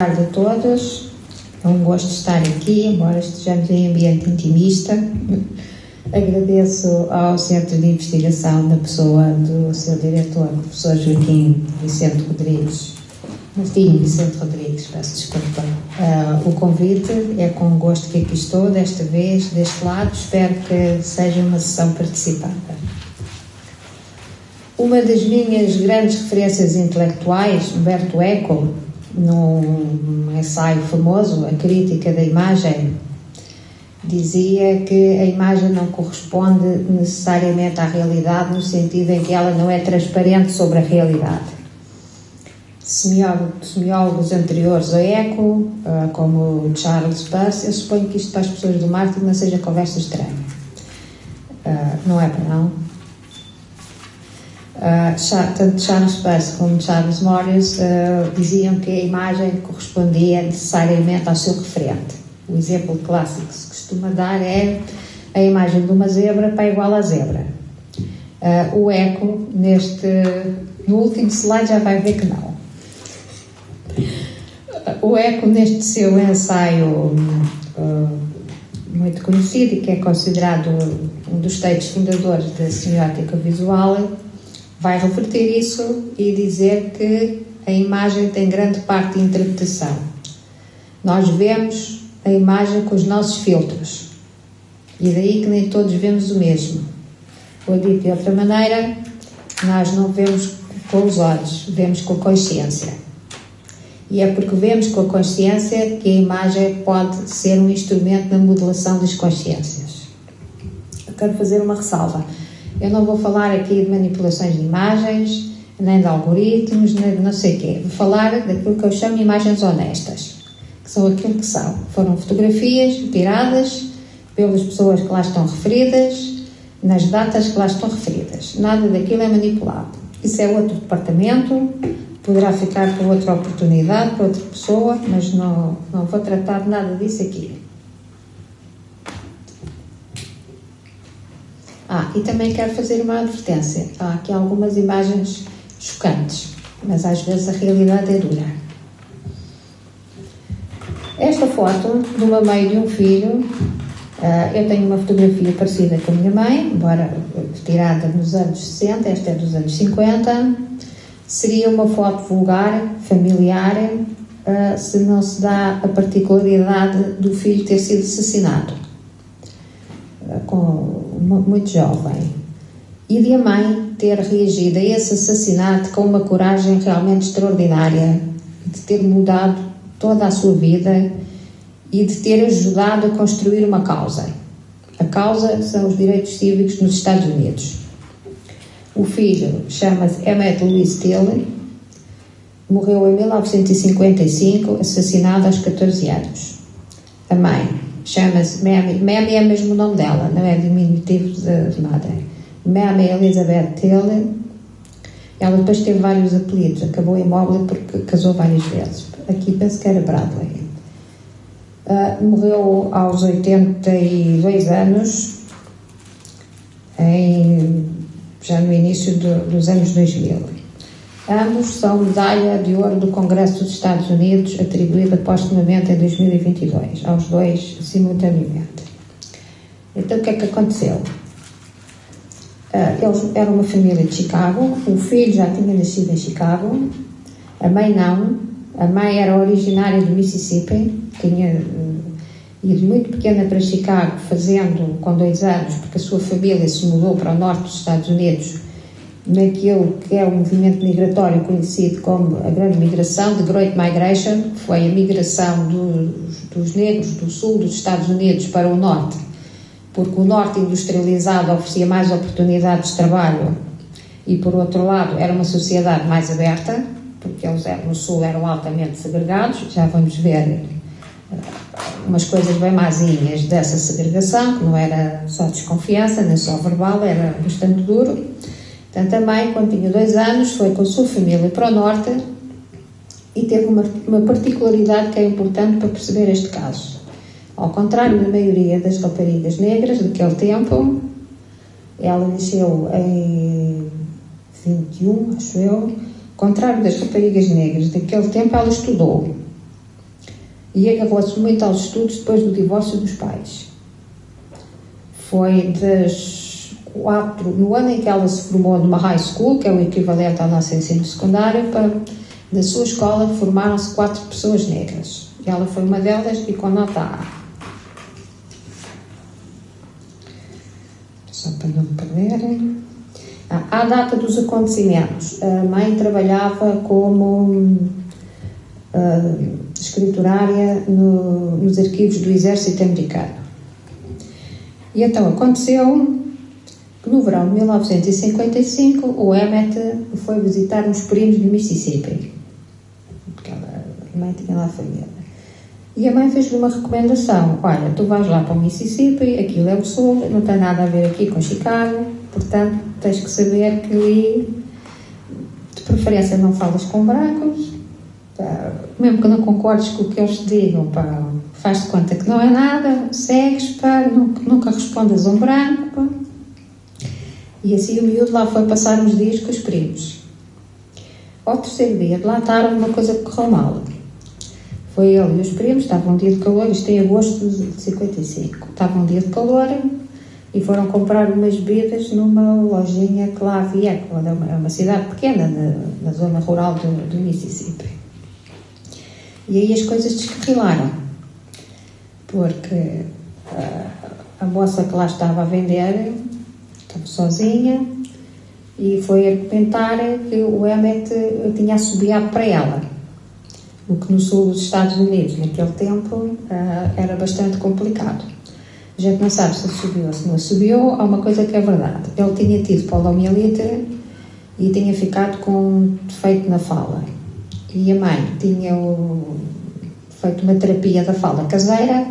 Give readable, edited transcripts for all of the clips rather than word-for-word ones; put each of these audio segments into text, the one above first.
Boa tarde a todos, é um gosto estar aqui, embora estejamos em ambiente intimista. Agradeço ao Centro de Investigação, na pessoa do seu diretor, o professor Joaquim Vicente Rodrigues, Martinho Vicente Rodrigues, peço desculpa, o convite. É com gosto que aqui estou, desta vez, deste lado. Espero que seja uma sessão participada. Uma das minhas grandes referências intelectuais, Umberto Eco, num ensaio famoso, A Crítica da Imagem, dizia que a imagem não corresponde necessariamente à realidade, no sentido em que ela não é transparente sobre a realidade. Semiólogos anteriores a Eco, como Charles Peirce, eu suponho que isto para as pessoas do marketing não seja conversa estranha. Não é para não. Tanto Charles Peirce como Charles Morris diziam que a imagem correspondia necessariamente ao seu referente. O exemplo clássico que se costuma dar é a imagem de uma zebra para igual à zebra. O Eco, no último slide, já vai ver que não. O Eco, neste seu ensaio muito conhecido e que é considerado um dos textos fundadores da semiótica visual, vai reverter isso e dizer que a imagem tem grande parte de interpretação. Nós vemos a imagem com os nossos filtros, e daí que nem todos vemos o mesmo. Ou dito de outra maneira, nós não vemos com os olhos, vemos com a consciência. E é porque vemos com a consciência que a imagem pode ser um instrumento na modelação das consciências. Eu quero fazer uma ressalva. Eu não vou falar aqui de manipulações de imagens, nem de algoritmos, nem de não sei o quê. Vou falar daquilo que eu chamo de imagens honestas, que são aquilo que são. Foram fotografias tiradas pelas pessoas que lá estão referidas, nas datas que lá estão referidas. Nada daquilo é manipulado. Isso é outro departamento, poderá ficar para outra oportunidade, para outra pessoa, mas não vou tratar de nada disso aqui. E também quero fazer uma advertência. Há aqui algumas imagens chocantes, mas às vezes a realidade é dura. Esta foto de uma mãe e de um filho, eu tenho uma fotografia parecida com a minha mãe, embora tirada nos anos 60, esta é dos anos 50. Seria uma foto vulgar, familiar, se não se dá a particularidade do filho ter sido assassinado, muito jovem, e de a mãe ter reagido a esse assassinato com uma coragem realmente extraordinária, de ter mudado toda a sua vida e de ter ajudado a construir uma causa. A causa são os direitos cívicos nos Estados Unidos. O filho chama-se Emmett Louis Till, morreu em 1955, assassinado aos 14 anos. A mãe chama-se Mamie é mesmo o nome dela, não é diminutivo de nada. Mamie Elizabeth Till. Ela depois teve vários apelidos, acabou imóvel porque casou várias vezes. Aqui penso que era Bradley. Morreu aos 82 anos, já no início dos anos 2000. Ambos são medalha de ouro do Congresso dos Estados Unidos, atribuída postumamente em 2022, aos dois simultaneamente. Então, o que é que aconteceu? Eles eram uma família de Chicago, o filho já tinha nascido em Chicago, a mãe não. A mãe era originária do Mississippi, tinha ido muito pequena para Chicago, fazendo com 2 anos, porque a sua família se mudou para o norte dos Estados Unidos, naquilo que é o movimento migratório conhecido como a Grande Migração, The Great Migration, que foi a migração dos negros do sul dos Estados Unidos para o norte, porque o norte industrializado oferecia mais oportunidades de trabalho e, por outro lado, era uma sociedade mais aberta, porque eles no sul eram altamente segregados. Já vamos ver umas coisas bem mazinhas dessa segregação, que não era só desconfiança, nem só verbal, era bastante duro. Portanto, a mãe, quando tinha 2 anos, foi com a sua família para o norte e teve uma particularidade que é importante para perceber este caso. Ao contrário da maioria das raparigas negras daquele tempo, ela nasceu em 21, acho eu. Ao contrário das raparigas negras daquele tempo, ela estudou. e agarrou-se muito aos estudos depois do divórcio dos pais. Foi no ano em que ela se formou numa high school, que é o equivalente ao nosso ensino secundário, na sua escola formaram-se 4 pessoas negras. E ela foi uma delas e com nota A. Só para não perderem. À data dos acontecimentos, a mãe trabalhava como escriturária nos arquivos do exército americano. E então aconteceu que no verão de 1955 o Emmett foi visitar uns primos de Mississippi, porque a mãe tinha lá família. E a mãe fez-lhe uma recomendação: olha, tu vais lá para o Mississippi, aquilo é o sul, não tem nada a ver aqui com Chicago, portanto tens que saber que ali, de preferência, não falas com brancos, mesmo que não concordes com o que eles te digam, faz-te conta que não é nada, segues, nunca respondas a um branco. E assim o miúdo lá foi passar uns dias com os primos. Ao terceiro dia de lá estar, uma coisa que correu mal. Foi ele e os primos, estava um dia de calor, isto em agosto de 55, estava um dia de calor e foram comprar umas bebidas numa lojinha que lá havia, é uma cidade pequena, na zona rural do Mississippi. E aí as coisas descarrilaram, porque a moça que lá estava a vender estava sozinha e foi argumentar que o Emmett tinha assobiado para ela, o que no sul dos Estados Unidos, naquele tempo, era bastante complicado. A gente não sabe se assobiou ou se não assobiou. Há uma coisa que é verdade: ele tinha tido poliomielite e tinha ficado com um defeito na fala. E a mãe tinha feito uma terapia da fala caseira,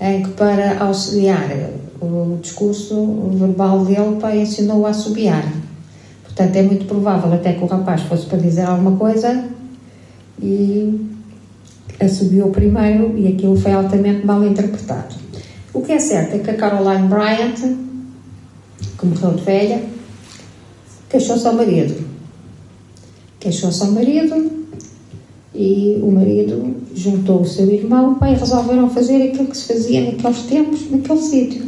em que, para auxiliar o discurso verbal dele, ensinou a assobiar. Portanto, é muito provável até que o rapaz fosse para dizer alguma coisa e assobiou primeiro, e aquilo foi altamente mal interpretado. O que é certo é que a Caroline Bryant, que morreu de velha, queixou-se ao marido. E o marido juntou o seu irmão e resolveram fazer aquilo que se fazia naqueles tempos, naquele sítio.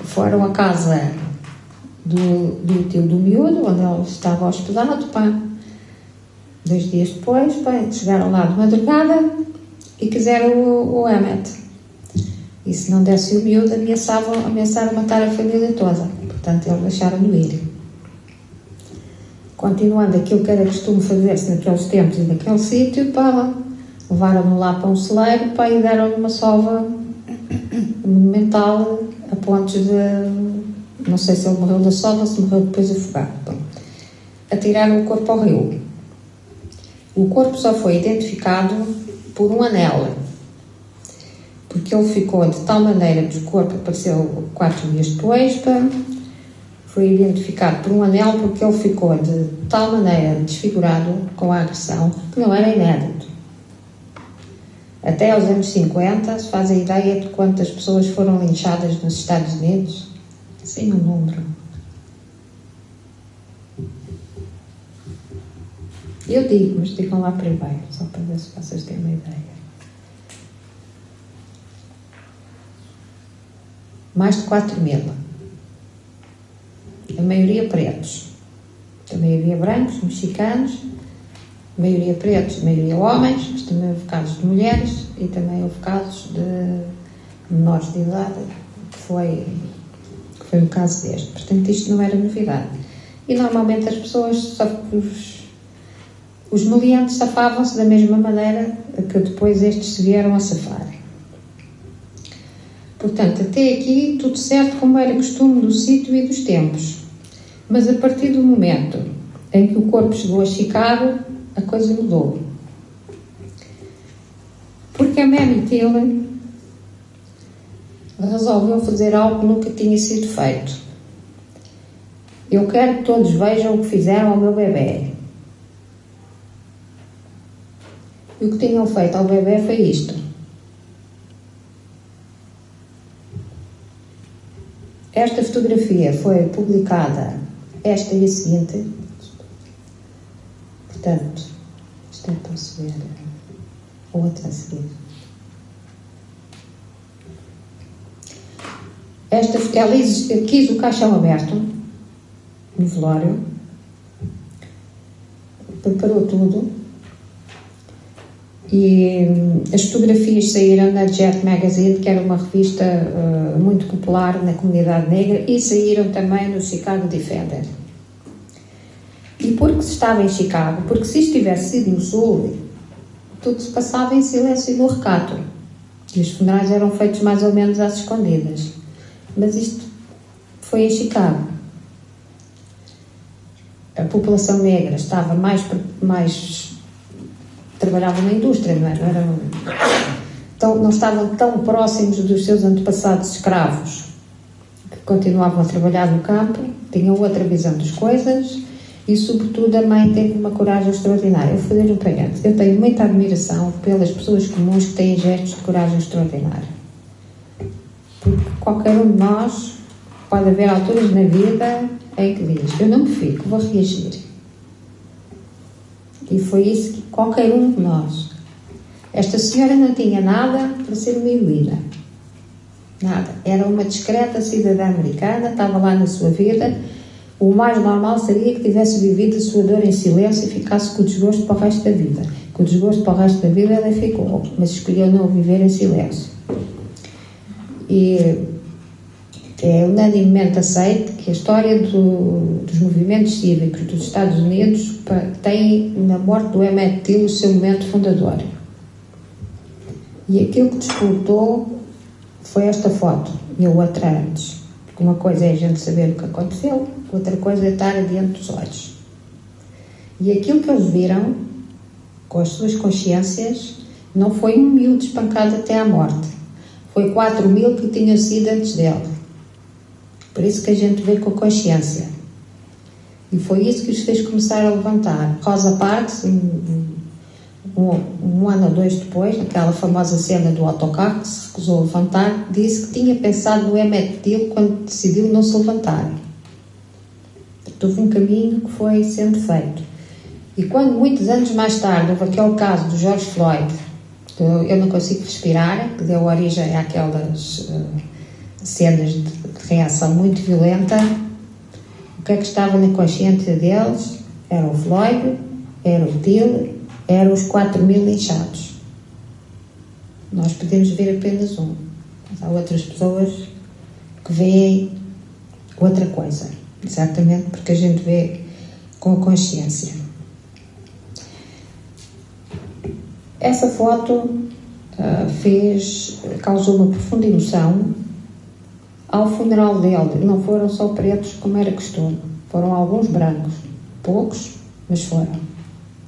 Foram à casa do tio do miúdo, onde ele estava hospedado. 2 dias depois, chegaram lá de madrugada e quiseram o Emmett. E se não desse o miúdo, ameaçaram matar a família toda. Portanto, eles deixaram-no ir. Continuando aquilo que era costume fazer-se naqueles tempos e naquele sítio, levaram-no lá para um celeiro e deram-lhe uma sova monumental a pontos de... Não sei se ele morreu da sova ou se morreu depois afogado. Atiraram o corpo ao rio. O corpo só foi identificado por um anel, porque ele ficou de tal maneira que o corpo apareceu 4 dias depois. Foi identificado por um anel porque ele ficou de tal maneira desfigurado com a agressão que não era inédito. Até aos anos 50 se faz a ideia de quantas pessoas foram linchadas nos Estados Unidos, sem um número. Eu digo, mas digam lá primeiro, só para ver se vocês têm uma ideia. Mais de 4.000. A maioria pretos. Também havia brancos, mexicanos, a maioria pretos, a maioria homens, mas também houve casos de mulheres e também houve casos de menores de idade, que foi o caso deste. Portanto, isto não era novidade. E normalmente as pessoas, os meliantes safavam-se da mesma maneira que depois estes se vieram a safar. Portanto, até aqui tudo certo como era costume do sítio e dos tempos. Mas a partir do momento em que o corpo chegou a Chicago, a coisa mudou. Porque a Mamie Till resolveu fazer algo que nunca tinha sido feito. Eu quero que todos vejam o que fizeram ao meu bebê. E o que tinham feito ao bebê foi isto. Esta fotografia foi publicada, esta e a seguinte. Portanto, isto é para se ver a outra a seguir. Ela quis o caixão aberto no velório, preparou tudo, e as fotografias saíram na Jet Magazine, que era uma revista muito popular na comunidade negra, e saíram também no Chicago Defender. E porque se estava em Chicago, porque se isto tivesse sido no Sul, tudo se passava em silêncio e no recato, e os funerais eram feitos mais ou menos às escondidas. Mas isto foi em Chicago. A população negra estava mais trabalhava na indústria, não era? Não estavam tão próximos dos seus antepassados escravos, que continuavam a trabalhar no campo, tinham outra visão das coisas, e sobretudo a mãe teve uma coragem extraordinária. Eu vou fazer um parênteses. Eu tenho muita admiração pelas pessoas comuns que têm gestos de coragem extraordinária. Porque qualquer um de nós pode haver alturas na vida em que diz: eu não me fico, vou reagir. E foi isso que qualquer um de nós. Esta senhora não tinha nada para ser uma heroína. Nada. Era uma discreta cidadã americana, estava lá na sua vida. O mais normal seria que tivesse vivido a sua dor em silêncio e ficasse com o desgosto para o resto da vida. Com o desgosto para o resto da vida ela ficou, mas escolheu não viver em silêncio. E é unanimemente aceito que a história dos movimentos cívicos dos Estados Unidos tem na morte do Emmett Till o seu momento fundador. E aquilo que despertou foi esta foto e a outra antes. Porque uma coisa é a gente saber o que aconteceu, outra coisa é estar adiante dos olhos. E aquilo que eles viram, com as suas consciências, não foi 1 miúdo espancado até à morte. Foi 4.000 que tinham sido antes dele. Por isso que a gente vê com consciência. E foi isso que os fez começar a levantar. Rosa Parks, um ano ou 2 depois, naquela famosa cena do autocarro, que se recusou a levantar, disse que tinha pensado no Emmett Till quando decidiu não se levantar. Houve um caminho que foi sendo feito. E quando, muitos anos mais tarde, houve aquele caso do George Floyd, Eu Não Consigo Respirar, que deu origem àquelas cenas de reação muito violenta, o que é que estava na consciência deles? Era o Floyd, era o Till, eram os 4.000 linchados. Nós podemos ver apenas um, mas há outras pessoas que veem outra coisa, exatamente porque a gente vê com a consciência. Essa foto causou uma profunda emoção. Ao funeral dele não foram só pretos como era costume, foram alguns brancos, poucos, mas foram.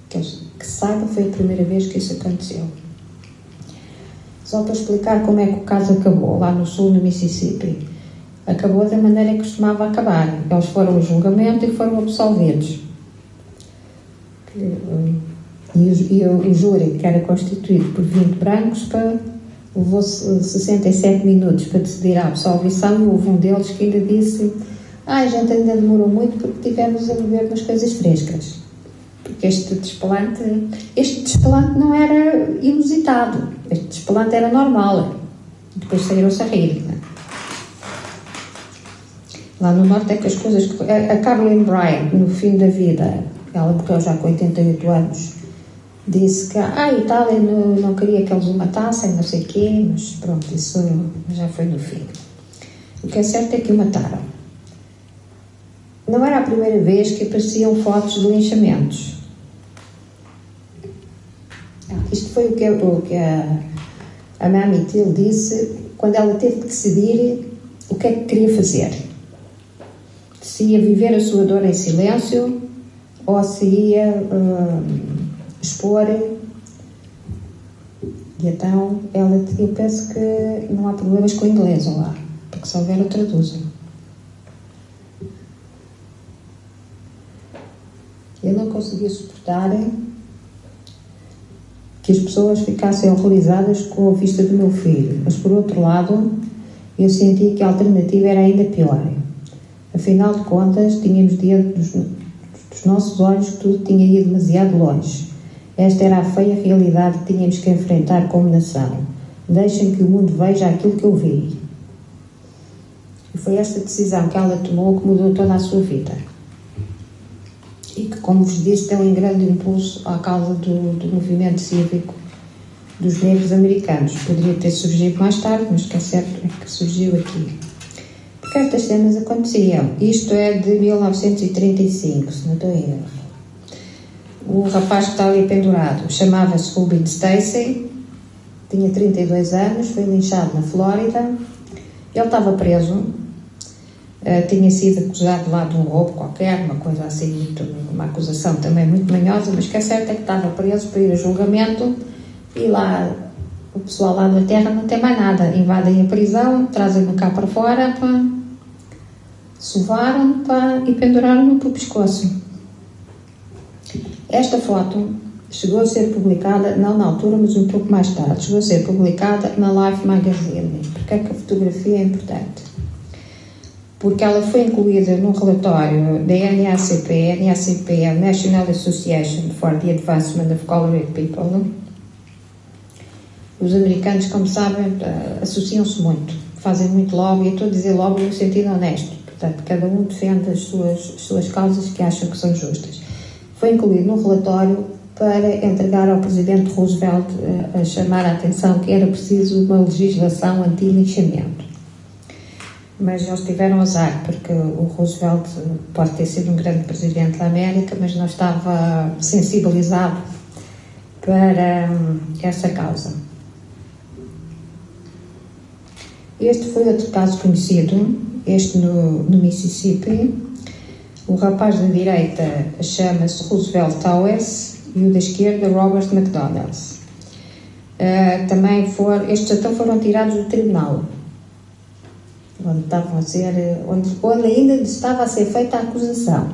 Que se saiba, foi a primeira vez que isso aconteceu. Só para explicar como é que o caso acabou, lá no sul, no Mississippi. Acabou da maneira que costumava acabar. Eles foram ao julgamento e foram absolvidos. E o júri, que era constituído por 20 brancos, levou 67 minutos para decidir a absolvição, e houve um deles que ainda disse: a gente ainda demorou muito porque tivemos a beber umas coisas frescas. Porque este desplante não era inusitado, este desplante era normal. Depois saíram-se a rir, não é? Lá no norte é que as coisas... A Caroline Bryant, no fim da vida, ela morreu já com 88 anos, disse que a Itália não queria que eles o matassem, não sei o quê, mas pronto, isso já foi no fim. O que é certo é que o mataram. Não era a primeira vez que apareciam fotos de linchamentos. Isto foi o que a Mamie Till disse quando ela teve que decidir o que é que queria fazer. Se ia viver a sua dor em silêncio ou se ia expor. E então eu penso que não há problemas com o inglês lá, porque se houver eu traduzo. Eu não conseguia suportar que as pessoas ficassem horrorizadas com a vista do meu filho, mas por outro lado eu senti que a alternativa era ainda pior. Afinal de contas, tínhamos diante dos nossos olhos que tudo tinha ido demasiado longe. Esta era a feia realidade que tínhamos que enfrentar como nação. Deixem que o mundo veja aquilo que eu vi. E foi esta decisão que ela tomou que mudou toda a sua vida. E que, como vos disse, deu um grande impulso à causa do movimento cívico dos negros americanos. Poderia ter surgido mais tarde, mas o que é certo é que surgiu aqui. Porque estas cenas aconteciam. Isto é de 1935, se não estou em erro. O rapaz que está ali pendurado chamava-se Rubin Stacy, tinha 32 anos, foi linchado na Flórida. Ele estava preso, tinha sido acusado lá de um roubo qualquer, uma coisa assim, uma acusação também muito manhosa, mas o que é certo é que estava preso para ir a julgamento. E lá, o pessoal lá da terra não tem mais nada. Invadem a prisão, trazem-no cá para fora, sovaram e penduraram-no pelo pescoço. Esta foto chegou a ser publicada, não na altura, mas um pouco mais tarde, chegou a ser publicada na Life Magazine. Porque é que a fotografia é importante? Porque ela foi incluída num relatório da NAACP. NAACP é a National Association for the Advancement of Colored People. Os americanos, como sabem, associam-se muito, fazem muito lobby. Eu estou a dizer lobby no sentido honesto. Portanto, cada um defende as suas causas que acham que são justas. Foi incluído no relatório para entregar ao presidente Roosevelt a chamar a atenção que era preciso uma legislação anti-linchamento. Mas eles tiveram azar, porque o Roosevelt pode ter sido um grande presidente da América, mas não estava sensibilizado para essa causa. Este foi outro caso conhecido, este no Mississippi. O rapaz da direita chama-se Roosevelt Towers e o da esquerda Robert McDonald. Estes até foram tirados do tribunal, onde estavam a ser, onde ainda estava a ser feita a acusação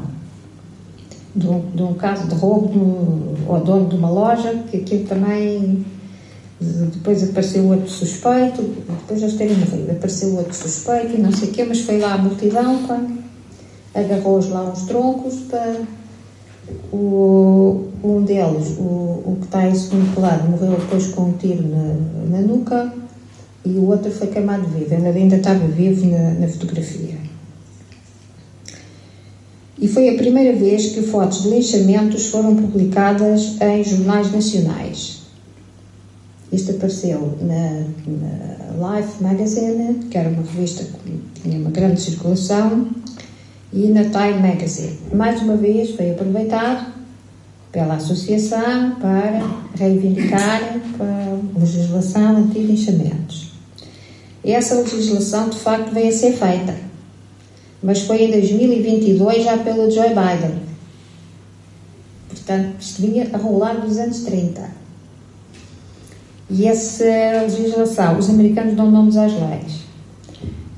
de um caso de roubo ao dono de uma loja, que aquilo também. Depois apareceu outro suspeito, depois de eles terem morrido, apareceu outro suspeito e não sei o quê, mas foi lá a multidão, agarrou-os lá uns troncos, um deles, o que está em segundo plano, morreu depois com um tiro na nuca e o outro foi queimado vivo, ele ainda estava vivo na fotografia. E foi a primeira vez que fotos de linchamentos foram publicadas em jornais nacionais. Isto apareceu na Life Magazine, que era uma revista que tinha uma grande circulação, e na Time Magazine. Mais uma vez foi aproveitado pela associação para reivindicar a legislação anti-linchamentos. E essa legislação, de facto, veio a ser feita, mas foi em 2022 já pelo Joe Biden. Portanto, isto vinha a rolar dos anos 30. E essa legislação, os americanos dão nomes às leis.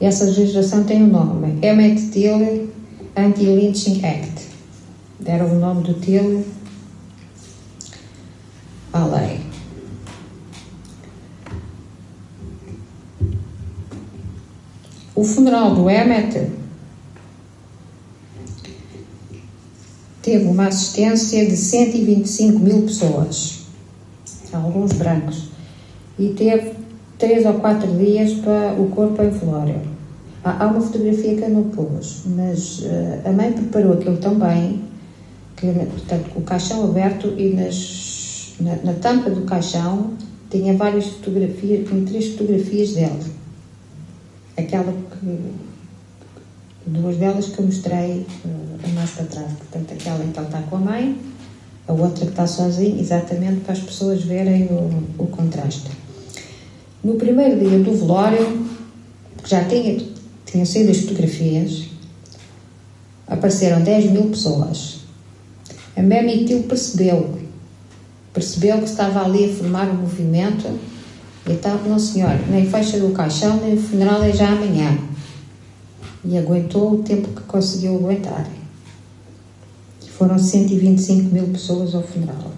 Essa legislação tem um nome, Emmett Till Anti-Lynching Act. Deram o nome do Till à lei. O funeral do Emmett teve uma assistência de 125 mil pessoas, alguns brancos. E teve 3 ou 4 dias para o corpo em velório. Há uma fotografia que eu não pus, mas a mãe preparou aquilo tão bem que, portanto, o caixão aberto e na tampa do caixão tinha várias fotografias, tinha 3 fotografias dele. Aquela duas delas que eu mostrei mais para trás. Portanto, aquela em que ele está com a mãe, a outra que está sozinho, exatamente para as pessoas verem o contraste. No primeiro dia do velório, que já tinham sido as fotografias, apareceram 10 mil pessoas. A Mamie Till percebeu que estava ali a formar um movimento e estava, não senhor, nem fecha do caixão, nem o funeral é já amanhã. E aguentou o tempo que conseguiu aguentar. Foram 125 mil pessoas ao funeral.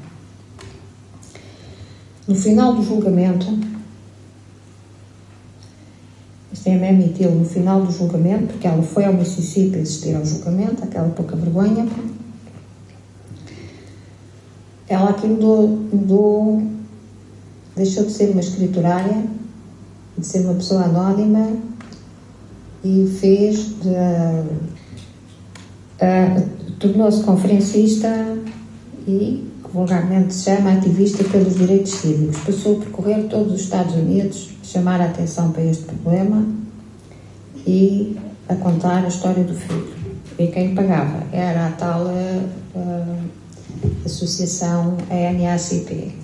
No final do julgamento, isto é a Mamie Till, no final do julgamento, porque ela foi ao Mississippi assistir ao julgamento, aquela pouca vergonha, ela aqui mudou, deixou de ser uma escriturária, de ser uma pessoa anónima, e tornou-se conferencista e, vulgarmente se chama, ativista pelos direitos cívicos. Passou a percorrer todos os Estados Unidos, a chamar a atenção para este problema e a contar a história do filho. E quem pagava era a tal associação NAACP.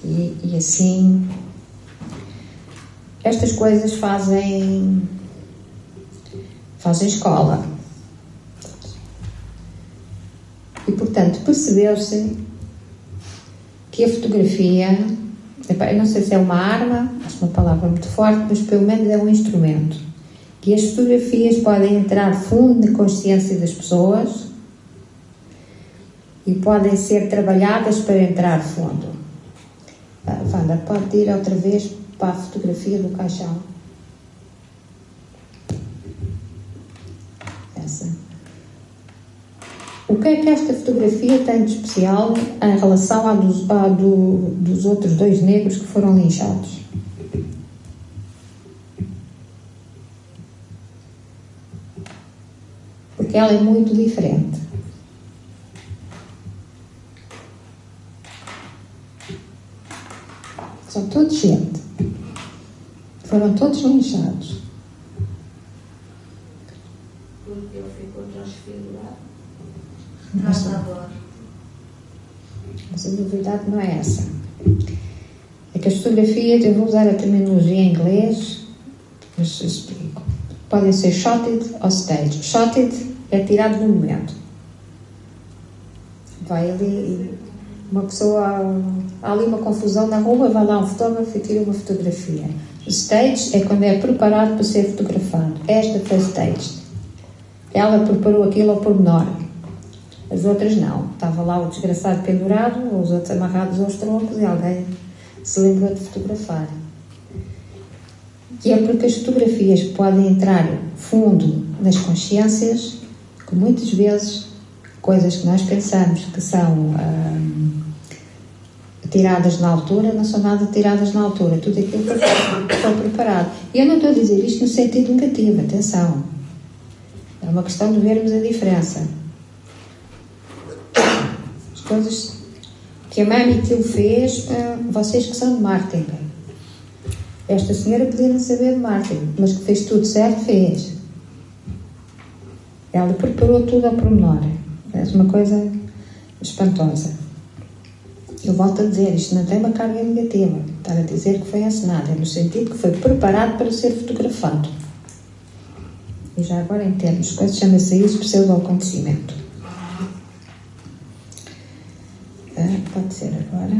E assim, estas coisas fazem escola. E, portanto, percebeu-se que a fotografia, eu não sei se é uma arma, acho uma palavra muito forte, mas pelo menos é um instrumento. Que as fotografias podem entrar fundo na consciência das pessoas e podem ser trabalhadas para entrar fundo. Wanda, pode ir outra vez para a fotografia do caixão. Essa. O que é que esta fotografia tem de especial em relação à dos outros 2 negros que foram linchados? Porque ela é muito diferente. São todos gente. Foram todos linchados. Porque ele ficou transfigurado. Mas a novidade não é essa. É que as fotografias, eu vou usar a terminologia em inglês, mas explico. Podem ser shotted ou staged. Shotted é tirado no momento. Vai ali, uma pessoa, há ali uma confusão na rua, vai lá um fotógrafo e tira uma fotografia. Staged é quando é preparado para ser fotografado. Esta foi staged. Ela preparou aquilo ao pormenor. As outras não. Estava lá o desgraçado pendurado, os outros amarrados aos troncos e alguém se lembrou de fotografar. E é porque as fotografias podem entrar fundo nas consciências, que muitas vezes coisas que nós pensamos que são tiradas na altura, não são nada tiradas na altura. Tudo aquilo foi preparado. E eu não estou a dizer isto no sentido negativo, atenção. É uma questão de vermos a diferença. As coisas que a Mami Til fez, vocês que são de marketing. Esta senhora podia não saber de marketing, mas que fez tudo certo, fez. Ela preparou tudo ao pormenor. É uma coisa espantosa. Eu volto a dizer, isto não tem uma carga negativa. Estar a dizer que foi encenado, é no sentido que foi preparado para ser fotografado. E já agora, em termos de coisas, chama-se isso pseudo-acontecimento. Pode ser agora.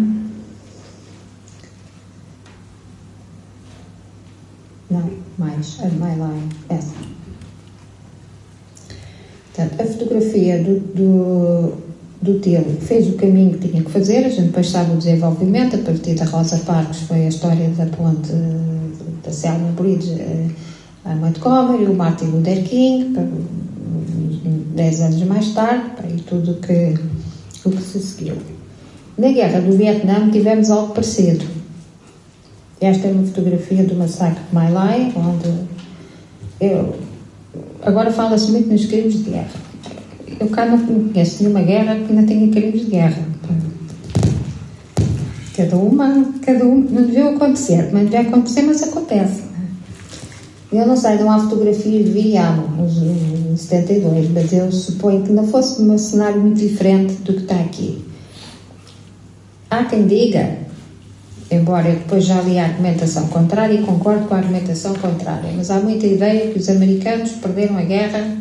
Não, mais. A My Line. Essa. Portanto, a fotografia do Til fez o caminho que tinha que fazer. A gente depois sabe o desenvolvimento. A partir da Rosa Parks foi a história da ponte da Selma Bridge a Montgomery, o Martin Luther King, 10 anos mais tarde, e tudo o que se seguiu. Na Guerra do Vietnã tivemos algo parecido. Esta é uma fotografia do massacre de My Lai, onde agora fala-se muito nos crimes de guerra. Eu cá não conheço nenhuma guerra que não tenha crimes de guerra. Cada uma não devia acontecer, mas devia acontecer, mas acontece. Eu não sei, não há fotografias de Vietnã, em 72, mas eu suponho que não fosse um cenário muito diferente do que está aqui. Há quem diga, embora eu depois já li a argumentação contrária e concordo com a argumentação contrária, mas há muita ideia que os americanos perderam a guerra,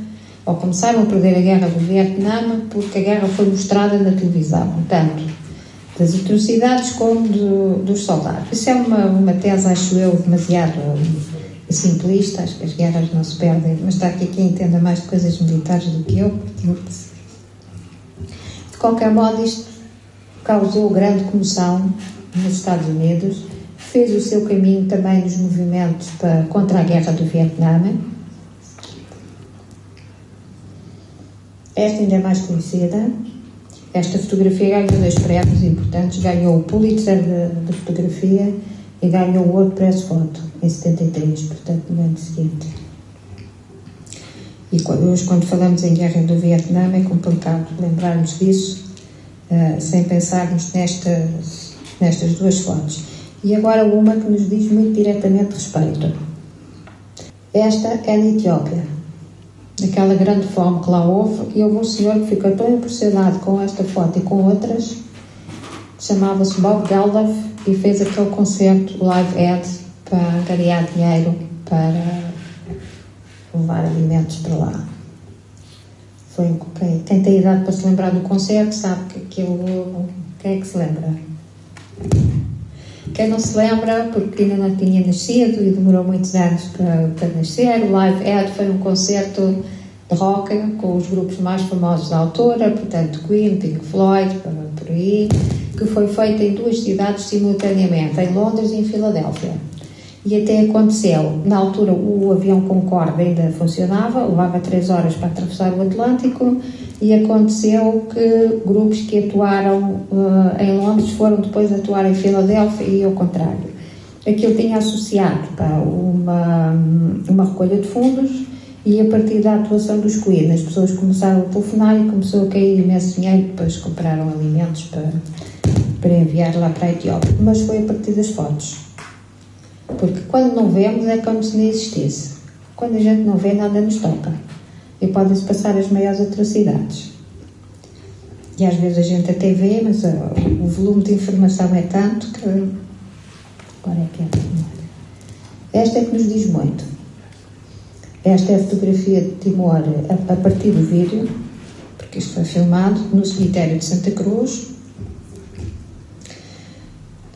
ou começaram a perder a guerra do Vietnã, porque a guerra foi mostrada na televisão, tanto das atrocidades como dos soldados. Isso é uma tese, acho eu, demasiado simplista. Acho que as guerras não se perdem, mas está aqui quem entenda mais de coisas militares do que eu. De qualquer modo, isto causou grande comoção nos Estados Unidos, fez o seu caminho também nos movimentos contra a guerra do Vietnã. Esta ainda é mais conhecida. Esta fotografia ganhou 2 prémios importantes, ganhou o Pulitzer de fotografia e ganhou o WordPress Photo em 73, portanto no ano seguinte. E hoje, quando falamos em guerra do Vietnã, é complicado lembrarmos disso sem pensarmos nestas duas fotos. E agora uma que nos diz muito diretamente respeito. Esta é na Etiópia, naquela grande fome que lá houve, e houve um senhor que ficou tão impressionado com esta foto e com outras, chamava-se Bob Geldof, e fez aquele concerto Live Aid para angariar dinheiro para levar alimentos para lá. Quem tem idade para se lembrar do concerto sabe que aquilo... Quem é que se lembra? Quem não se lembra, porque ainda não tinha nascido e demorou muitos anos para nascer, o Live Aid foi um concerto de rock com os grupos mais famosos da altura, portanto Queen, Pink Floyd, por aí, que foi feito em duas cidades simultaneamente, em Londres e em Filadélfia. E até aconteceu, na altura o avião Concorde ainda funcionava, levava 3 horas para atravessar o Atlântico, e aconteceu que grupos que atuaram em Londres foram depois atuar em Filadélfia e ao contrário. Aquilo tinha associado uma recolha de fundos, e a partir da atuação dos Queen as pessoas começaram a telefonar e começou a cair imenso dinheiro, depois compraram alimentos para enviar lá para a Etiópia. Mas foi a partir das fotos. Porque quando não vemos é como se nem existisse. Quando a gente não vê, nada nos toca. E podem-se passar as maiores atrocidades. E às vezes a gente até vê, mas o volume de informação é tanto que... Agora é que é. Esta é que nos diz muito. Esta é a fotografia de Timor a partir do vídeo, porque isto foi filmado no cemitério de Santa Cruz,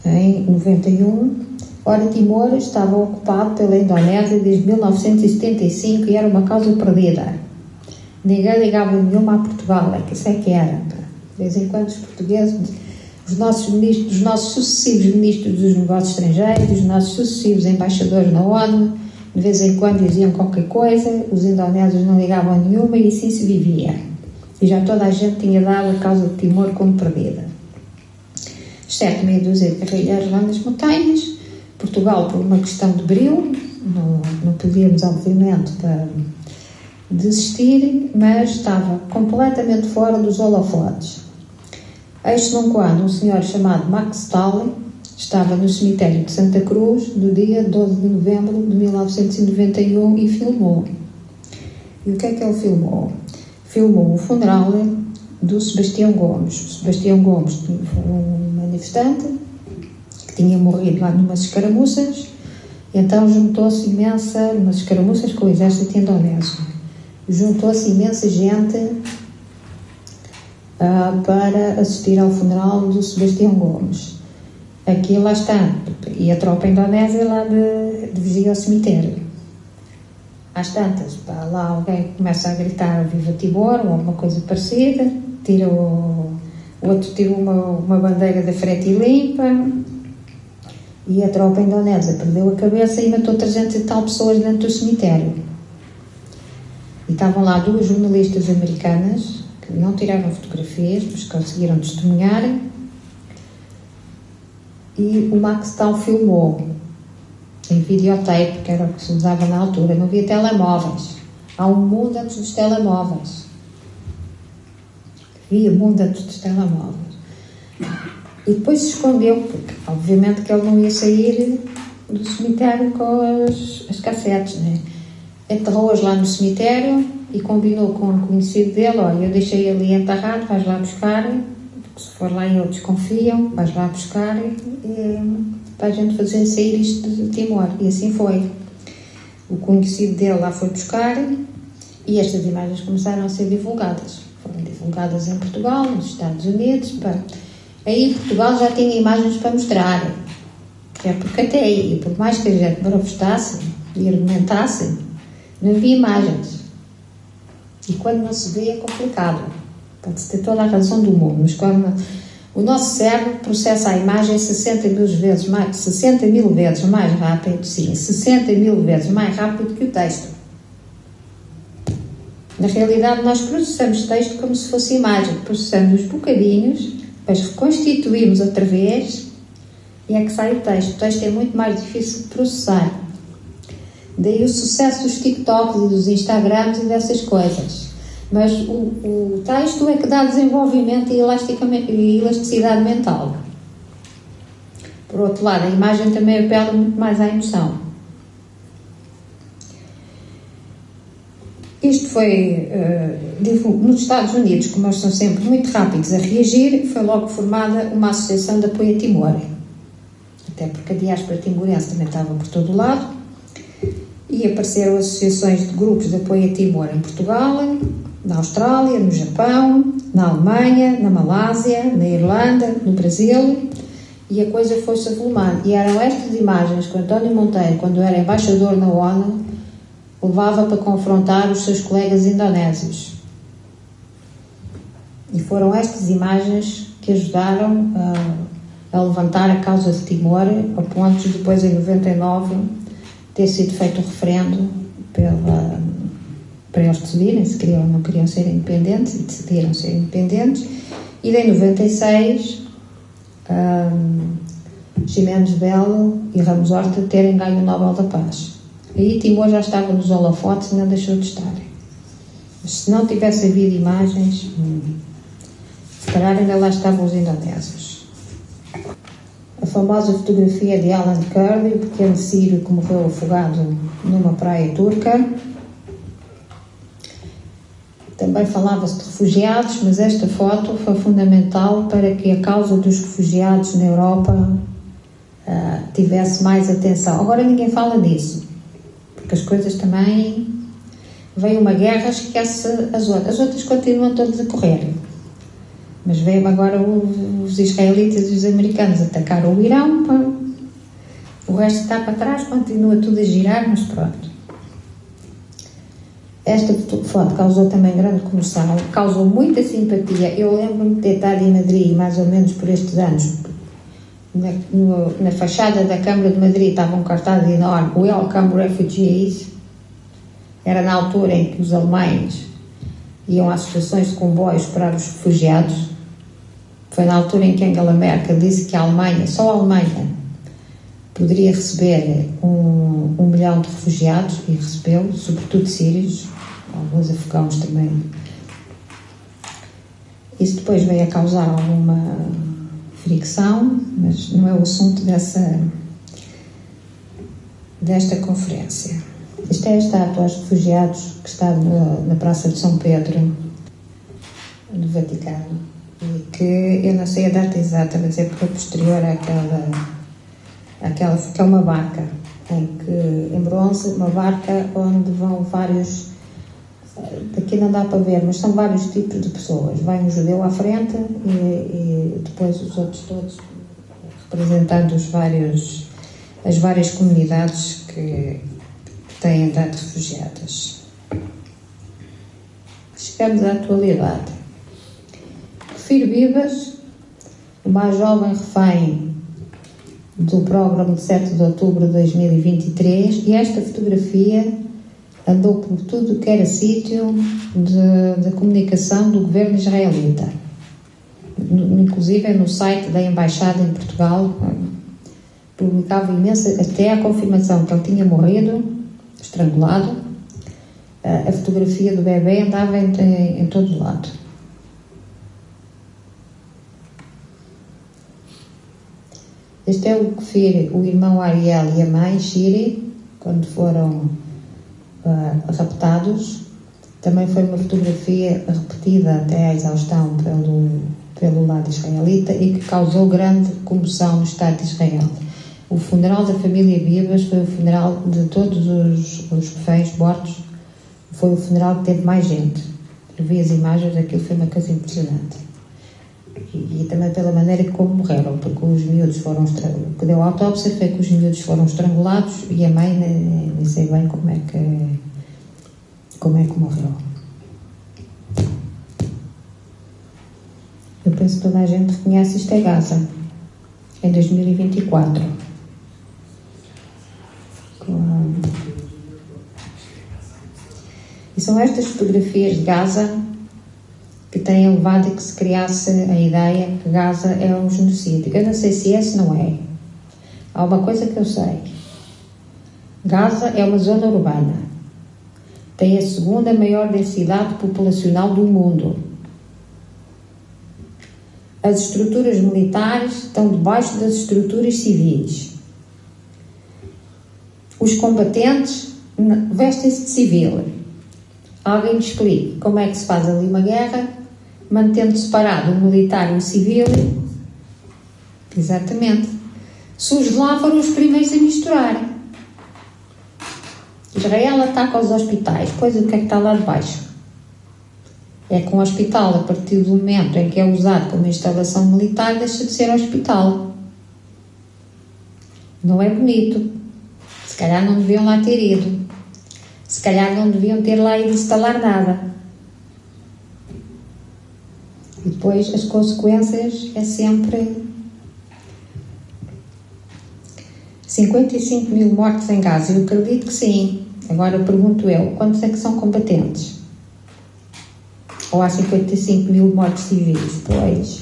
em 91. Ora, Timor estava ocupado pela Indonésia desde 1975 e era uma causa perdida. Ninguém ligava nenhuma a Portugal, é que isso é que era. De vez em quando os portugueses, os nossos sucessivos ministros dos negócios estrangeiros, os nossos sucessivos embaixadores na ONU, de vez em quando diziam qualquer coisa, os indonésios não ligavam a nenhuma e assim se vivia. E já toda a gente tinha dado a causa de Timor como perdida. Exceto meia dúzia de guerrilheiros lá nas montanhas. Portugal, por uma questão de brio, não podíamos, obviamente, desistir, mas estava completamente fora dos holofotes. Eis num quando um senhor chamado Max Stalin estava no cemitério de Santa Cruz no dia 12 de novembro de 1991 e filmou. E o que é que ele filmou? Filmou o funeral do Sebastião Gomes. O Sebastião Gomes foi um manifestante que tinha morrido lá numas escaramuças, e então juntou-se numas escaramuças com o exército indonésio. Juntou-se imensa gente para assistir ao funeral do Sebastião Gomes. Aqui lá está, e a tropa indonésia lá de vigia ao cemitério. Às tantas, lá alguém começa a gritar Viva Timor, ou alguma coisa parecida, o outro tira uma bandeira da frete e limpa, e a tropa indonésia perdeu a cabeça e matou 300 e tal pessoas dentro do cemitério. E estavam lá 2 jornalistas americanas, que não tiraram fotografias, mas conseguiram testemunhar, e o Max Tal filmou em videotape, que era o que se usava na altura. Não havia telemóveis. Há um mundo antes dos telemóveis. Havia mundo antes dos telemóveis. E depois se escondeu, porque obviamente que ele não ia sair do cemitério com as cassetes, né? Enterrou-as lá no cemitério e combinou com um conhecido dele: olha, eu deixei ali enterrado, vais lá buscar, porque se for lá eles desconfiam, vais lá buscar para a gente fazer sair isto de Timor. E assim foi. O conhecido dele lá foi buscar e estas imagens começaram a ser divulgadas. Foram divulgadas em Portugal, nos Estados Unidos. Aí Portugal já tinha imagens para mostrar. É porque até aí, por mais que a gente manifestasse e argumentasse, não havia imagens. E quando não se vê é complicado. Pode-se ter toda a razão do mundo, mas quando o nosso cérebro processa a imagem 60 mil vezes mais rápido, sim, 60 mil vezes mais rápido que o texto. Na realidade, nós processamos texto como se fosse imagem. Processamos os bocadinhos, depois reconstituímos outra vez e é que sai o texto. O texto é muito mais difícil de processar. Daí o sucesso dos TikToks e dos Instagrams e dessas coisas. Mas o texto é que dá desenvolvimento e elasticidade mental. Por outro lado, a imagem também apela muito mais à emoção. Isto foi, nos Estados Unidos, como eles são sempre muito rápidos a reagir, foi logo formada uma associação de apoio a Timor. Até porque a diáspora timorense também estava por todo o lado. E apareceram associações de grupos de apoio a Timor em Portugal, na Austrália, no Japão, na Alemanha, na Malásia, na Irlanda, no Brasil, e a coisa foi-se avolumando. E eram estas imagens que o António Monteiro, quando era embaixador na ONU, levava para confrontar os seus colegas indonésios. E foram estas imagens que ajudaram a levantar a causa de Timor, a ponto de depois, em 99, ter sido feito um referendo para eles decidirem se queriam ou não queriam ser independentes, e decidiram ser independentes. E em 96, Ximenes Belo e Ramos Horta terem ganho o Nobel da Paz. Aí Timor já estava nos holofotes e não deixou de estar. Mas se não tivesse havido imagens, se calhar ainda lá estavam os indonésios. A famosa fotografia de Alan Kurdi, o pequeno sírio que morreu afogado numa praia turca. Também falava-se de refugiados, mas esta foto foi fundamental para que a causa dos refugiados na Europa tivesse mais atenção. Agora ninguém fala disso, porque as coisas também... Veio uma guerra, esquece as outras. As outras continuam todas a correr. Mas veio agora os israelitas e os americanos atacar o Irão. O resto está para trás, continua tudo a girar, mas pronto. Esta foto causou também grande comoção, causou muita simpatia. Eu lembro-me de ter estado em Madrid, mais ou menos por estes anos. Na fachada da Câmara de Madrid estava um cartaz enorme, Welcome Refugees. Era na altura em que os alemães iam às estações de comboios esperar os refugiados. Foi na altura em que Angela Merkel disse que a Alemanha, só a Alemanha, poderia receber 1 milhão de refugiados, e recebeu, sobretudo sírios, alguns afegãos também. Isso depois veio a causar alguma fricção, mas não é o assunto desta conferência. Esta é a estátua aos refugiados que está na Praça de São Pedro, do Vaticano, e que eu não sei a data exata, mas é porque é posterior àquela que é uma barca, em bronze, uma barca onde vão vários, daqui não dá para ver, mas são vários tipos de pessoas. Vai um judeu à frente e depois os outros todos, representando as várias comunidades que têm andado refugiadas. Chegamos à atualidade. Refiro Vivas, o mais jovem refém do programa de 7 de outubro de 2023, e esta fotografia andou por tudo o que era sítio de comunicação do governo israelita. Inclusive no site da Embaixada em Portugal, publicava imensa, até a confirmação que ele tinha morrido, estrangulado. A fotografia do bebê andava em todo lado. Este é o Kfir, o irmão Ariel e a mãe Shiri, quando foram raptados. Também foi uma fotografia repetida até à exaustão pelo lado israelita e que causou grande comoção no Estado de Israel. O funeral da família Vivas foi o funeral de todos os reféns mortos, foi o funeral que teve mais gente. Eu vi as imagens, aquilo foi uma coisa impressionante. E também pela maneira como morreram, porque os miúdos foram... O que deu a autópsia foi que os miúdos foram estrangulados e a mãe nem sei bem como é que morreu. Eu penso que toda a gente reconhece isto é Gaza, em 2024. E são estas fotografias de Gaza que têm levado a que se criasse a ideia que Gaza é um genocídio. Eu não sei se esse não é, Há uma coisa que eu sei. Gaza é uma zona urbana. Tem a segunda maior densidade populacional do mundo. As estruturas militares estão debaixo das estruturas civis. Os combatentes vestem-se de civil. Alguém me explique como é que se faz ali uma guerra, mantendo separado o militar e o civil? Exatamente. Se os de lá foram os primeiros a misturar. Israel ataca os hospitais, pois o que é que está lá de baixo? É que um hospital, a partir do momento em que é usado como instalação militar, deixa de ser hospital. Não é bonito. Se calhar não deviam lá ter ido. Se calhar não deviam ter lá ido instalar nada. E depois as consequências é sempre 55 mil mortos em Gaza. Eu acredito que sim. Agora pergunto eu, quantos é que são combatentes? Ou há 55 mil mortos civis? Pois.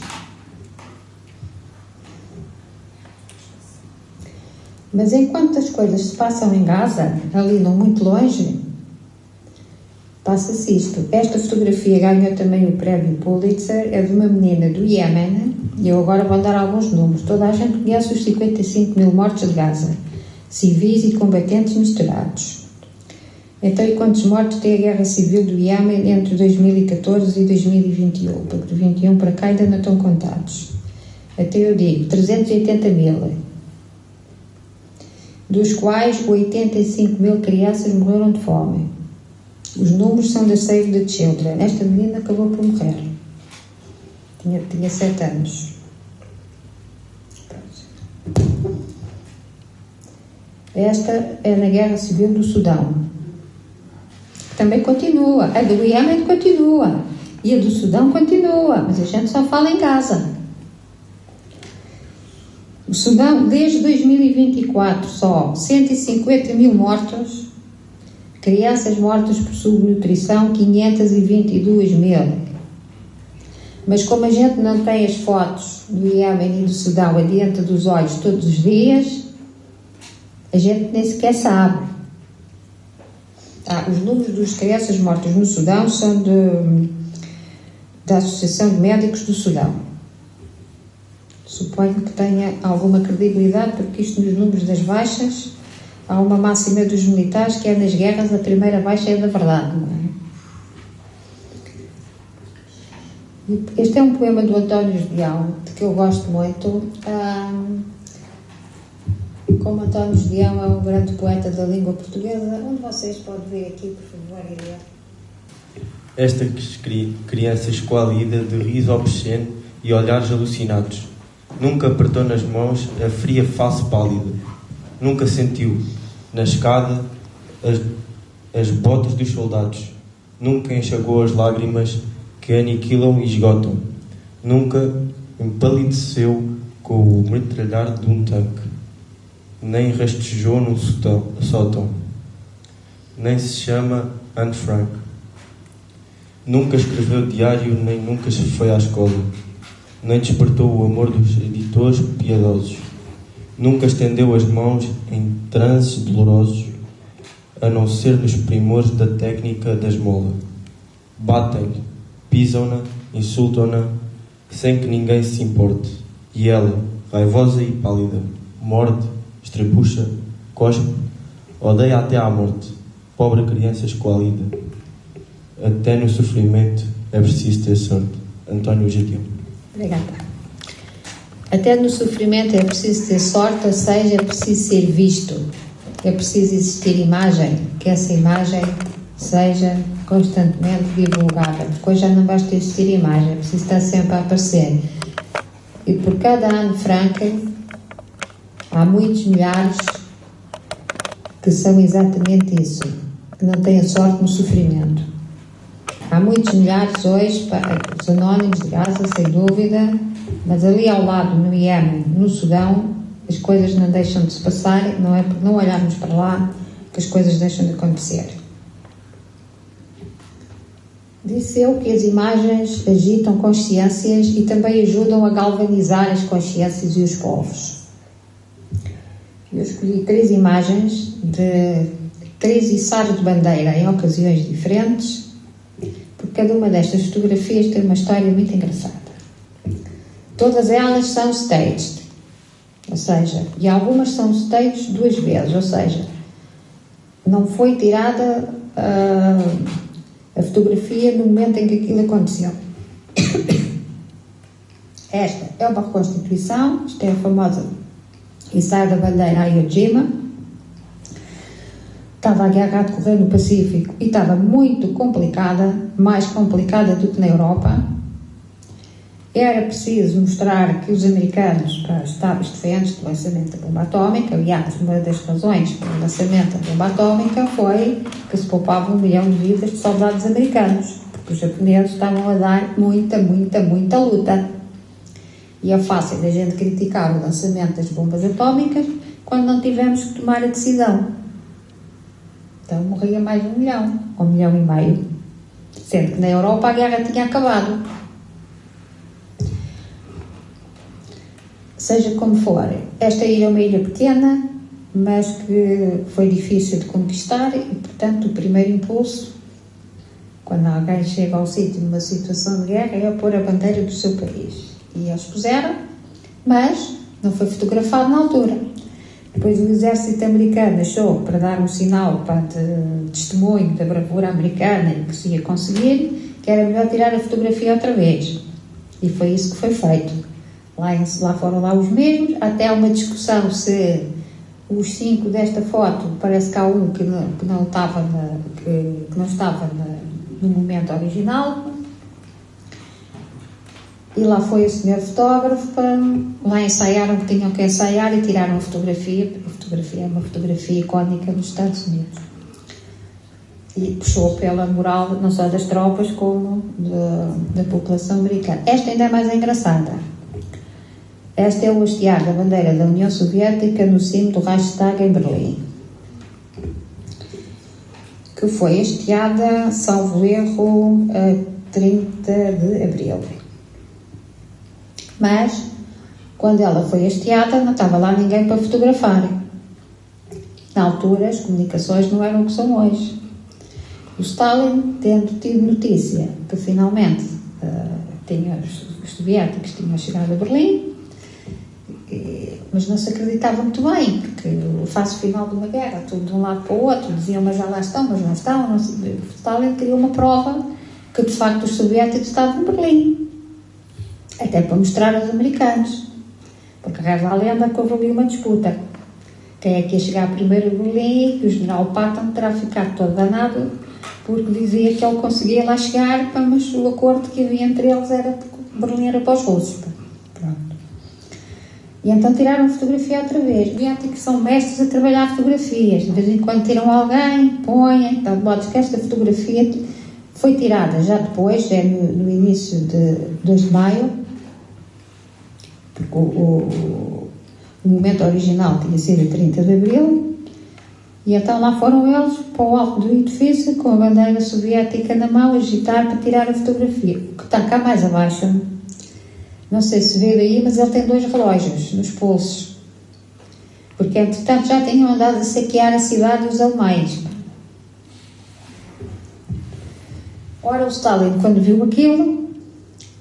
Mas enquanto as coisas se passam em Gaza, ali não muito longe, passa-se isto. Esta fotografia ganhou também o prémio Pulitzer, é de uma menina do Iémen, e eu agora vou dar alguns números. Toda a gente conhece os 55 mil mortos de Gaza, civis e combatentes misturados. Então, e quantos mortos tem a guerra civil do Iémen entre 2014 e 2021? Porque de 21 para cá ainda não estão contados. Até eu digo, 380 mil. Dos quais 85 mil crianças morreram de fome. Os números são da Save the Children. Esta menina acabou por morrer. Tinha 7 anos. Esta é na Guerra Civil do Sudão. Também continua. A do Iémen continua. E a do Sudão continua. Mas a gente só fala em Gaza. O Sudão, desde 2024, só 150 mil mortos. Crianças mortas por subnutrição, 522 mil. Mas como a gente não tem as fotos do Iémen e do Sudão adiante dos olhos todos os dias, a gente nem sequer sabe. Os números das crianças mortas no Sudão são da Associação de Médicos do Sudão. Suponho que tenha alguma credibilidade, porque isto nos números das baixas, há uma máxima dos militares que é nas guerras a primeira baixa é da verdade, não é? Este é um poema do António Gedeão, de que eu gosto muito. Como António Gedeão é um grande poeta da língua portuguesa, onde vocês podem ver aqui, por favor, e ler. Esta criança esqualida, de riso obsceno e olhares alucinados, nunca apertou nas mãos a fria face pálida, nunca sentiu, na escada, as botas dos soldados, nunca enxagou as lágrimas que aniquilam e esgotam, nunca empalideceu com o metralhar de um tanque, nem rastejou num sótão, nem se chama Anne Frank. Nunca escreveu diário, nem nunca se foi à escola, nem despertou o amor dos editores piedosos, nunca estendeu as mãos em transes dolorosos, a não ser nos primores da técnica da esmola. Batem-lhe, pisam-na, insultam-na, sem que ninguém se importe, e ela, raivosa e pálida, morde, estrebucha, cospe, odeia até à morte, pobre criança esqualida. Até no sofrimento é preciso ter sorte. António Gedeão. Obrigada. Até no sofrimento é preciso ter sorte, ou seja, é preciso ser visto, é preciso existir imagem, que essa imagem seja constantemente divulgada, porque hoje já não basta existir imagem, é preciso estar sempre a aparecer. E por cada Anne Frank há muitos milhares que são exatamente isso, que não têm sorte no sofrimento. Há muitos milhares hoje, os anónimos de Gaza, sem dúvida, mas ali ao lado, no Iémen, no Sudão, as coisas não deixam de se passar, não é porque não olharmos para lá que as coisas deixam de acontecer. Disse eu que as imagens agitam consciências e também ajudam a galvanizar as consciências e os povos. escolhi 3 imagens de 3 içares de bandeira em ocasiões diferentes, porque cada uma destas fotografias tem uma história muito engraçada. Todas elas são staged, ou seja, e algumas são staged 2 vezes, ou seja, não foi tirada a fotografia no momento em que aquilo aconteceu. Esta é uma reconstituição, isto é a famosa içar da bandeira a Iwo Jima. Estava a guerra a decorrer no Pacífico e estava muito complicada, mais complicada do que na Europa. Era preciso mostrar que os americanos estavam defendentes do lançamento da bomba atómica. Aliás, uma das razões para o lançamento da bomba atómica foi que se poupava 1 milhão de vidas de soldados americanos, porque os japoneses estavam a dar muita luta. E é fácil a gente criticar o lançamento das bombas atómicas quando não tivemos que tomar a decisão. Então morria mais de 1 milhão, ou 1,5 milhão, sendo que na Europa a guerra tinha acabado. Seja como for, esta ilha é uma ilha pequena, mas que foi difícil de conquistar e, portanto, o primeiro impulso, quando alguém chega ao sítio numa situação de guerra, é pôr a bandeira do seu país. E eles puseram, mas não foi fotografado na altura. Depois o exército americano achou, para dar um sinal de testemunho da bravura americana e que se ia conseguir, que era melhor tirar a fotografia outra vez. E foi isso que foi feito. Lá foram lá os mesmos, até há uma discussão se os 5 desta foto, parece que há um que não estava no momento original. E lá foi o senhor fotógrafo, lá ensaiaram o que tinham que ensaiar e tiraram a fotografia, porque a fotografia é uma fotografia icónica nos Estados Unidos. E puxou pela moral não só das tropas como da população americana. Esta ainda é mais engraçada. Esta é o hastear da bandeira da União Soviética no cimo do Reichstag em Berlim, que foi hasteada, salvo erro, a 30 de abril. Mas, quando ela foi hasteada, não estava lá ninguém para fotografar. Na altura, as comunicações não eram o que são hoje. O Stalin, tendo tido notícia que finalmente os soviéticos tinham chegado a Berlim, mas não se acreditava muito bem, porque o fase final de uma guerra, tudo de um lado para o outro, diziam, mas já lá estão, mas não estão. O Stalin queria uma prova que, de facto, os soviéticos estavam em Berlim. Até para mostrar aos americanos, porque reza a lenda que houve ali uma disputa. Quem é que ia chegar primeiro a Berlim? E o general Patton terá ficado todo danado, porque dizia que ele conseguia lá chegar, mas o acordo que havia entre eles era que Berlim era para os russos. Pronto. E então tiraram a fotografia outra vez. Os soviéticos são mestres a trabalhar fotografias. De vez em quando tiram alguém, põem, de modo que esta fotografia foi tirada já depois, no início de 2 de maio, porque o momento original tinha sido 30 de abril, e então lá foram eles para o alto do edifício com a bandeira soviética na mão, agitar para tirar a fotografia. O que está cá mais abaixo, não sei se vê daí, mas ele tem 2 relógios nos pulsos, porque entretanto já tinham andado a saquear a cidade dos alemães. Ora, o Stalin, quando viu aquilo,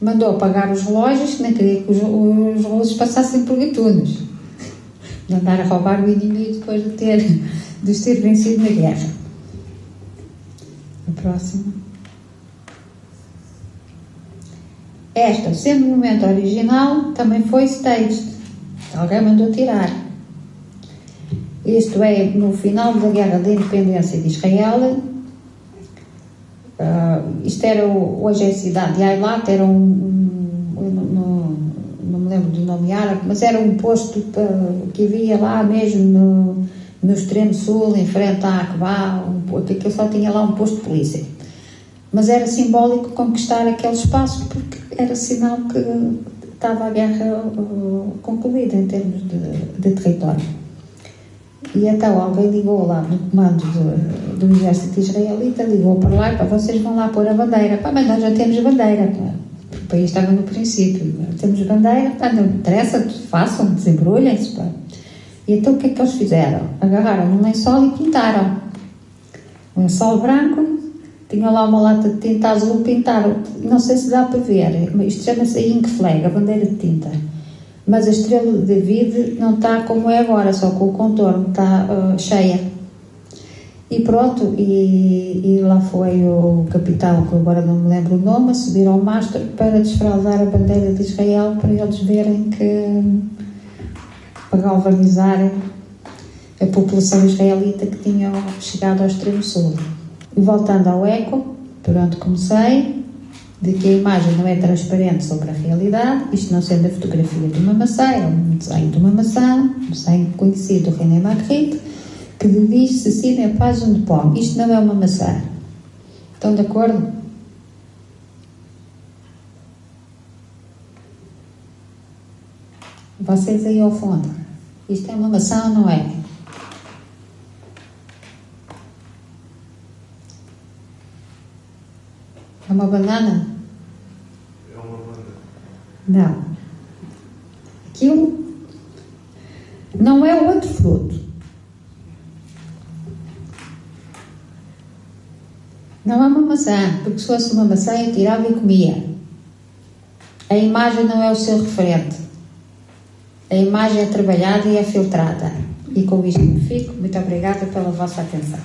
mandou apagar os relógios, que não queria que os russos passassem por gatunos. De andar a roubar o inimigo depois de os ter vencido na guerra. A próxima. Esta, sendo o momento original, também foi staged. Alguém mandou tirar. Isto é, no final da Guerra da Independência de Israel. Isto era hoje é a cidade de Eilat, era não me lembro do nome árabe, mas era um posto que havia lá mesmo no extremo sul, em frente à Aqaba, que só tinha lá um posto de polícia. Mas era simbólico conquistar aquele espaço, porque era sinal que estava a guerra concluída em termos de território. E então alguém ligou lá no comando do exército israelita, ligou para lá, para vocês vão lá pôr a bandeira. Mas nós já temos bandeira, o país estava no princípio, temos bandeira, não interessa, façam, desembrulhem-se. E então o que é que eles fizeram? Agarraram um lençol e pintaram. Um lençol branco, tinha lá uma lata de tinta azul, pintaram. Não sei se dá para ver, isto chama-se ink flag, a bandeira de tinta. Mas a estrela de David não está como é agora, só com o contorno, está cheia. E pronto, e lá foi o capitão, que agora não me lembro o nome, a subir ao mastro para desfraldar a bandeira de Israel, para eles verem que... para galvanizar a população israelita que tinha chegado ao extremo sul. E voltando ao eco, por onde comecei, de que a imagem não é transparente sobre a realidade, isto não sendo a fotografia de uma maçã, é um desenho de uma maçã, um desenho conhecido do René Magritte, que diz Ceci n'est pas une pomme. Isto não é uma maçã. Estão de acordo? Vocês aí ao fundo. Isto é uma maçã ou não é? É uma banana? É uma banana. Não. Aquilo não é o outro fruto. Não é uma maçã, porque se fosse uma maçã eu tirava e comia. A imagem não é o seu referente. A imagem é trabalhada e é filtrada. E com isto me fico. Muito obrigada pela vossa atenção.